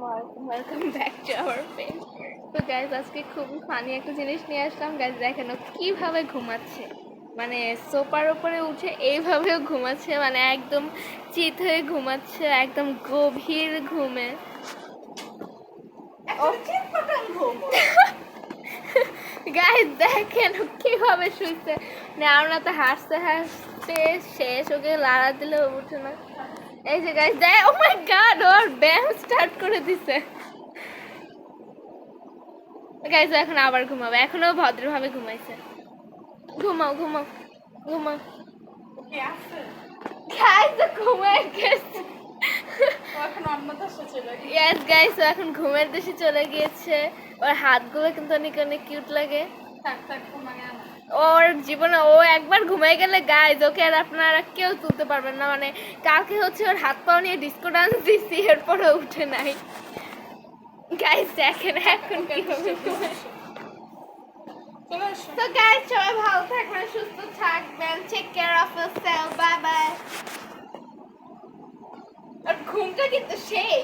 Welcome back to our page. তো guys আজকে খুবই ফানি একটা জিনিস নিয়ে আসলাম। গাইজ দেখেন ও কীভাবে ঘুমাচ্ছে, মানে সোফার ওপরে উঠে এইভাবেও ঘুমাচ্ছে, মানে একদম চিত হয়ে ঘুমাচ্ছে, একদম গভীর ঘুমে। গাইজ দেখেন ও কীভাবে শুইছে, মানে আমরা তো হাসতে হাসতে শেষ, ওকে লাড়া দিলেও উঠে না। এই যে গাইজ দেখ, ও মাই গড, ওর ব্যায়াম স্টার্ট করে দিছে। গাইজ এখন আবার ঘুমাবে, এখনো ভদ্রভাবে ঘুমাইছে। ঘুমাও ঘুমাও ঘুমাও। গাইজ ঘুমায় গেছে। ইয়েস গাইজ ও এখন ঘুমের দেশে চলে গিয়েছে। ওর হাতগুলো কিন্তু অনেক অনেক কিউট লাগে। ওর জীবনে ও একবার ঘুমাই গেলে গাইজ ওকে আর আপনারা কেউ তুলতে পারবেন না। মানে কালকে হচ্ছে ওর হাত পাও নিয়ে ডিস্কো ডান্স দিচ্ছি, এরপরে উঠে নাই। গাইজ দেখেন এখন কিভাবে ঘুমায়। তো গাইজ সবাই ভালো থাকবেন, সুস্থ থাকবেন, take care of yourself, bye bye. আর ঘুমটা কিন্তু সেই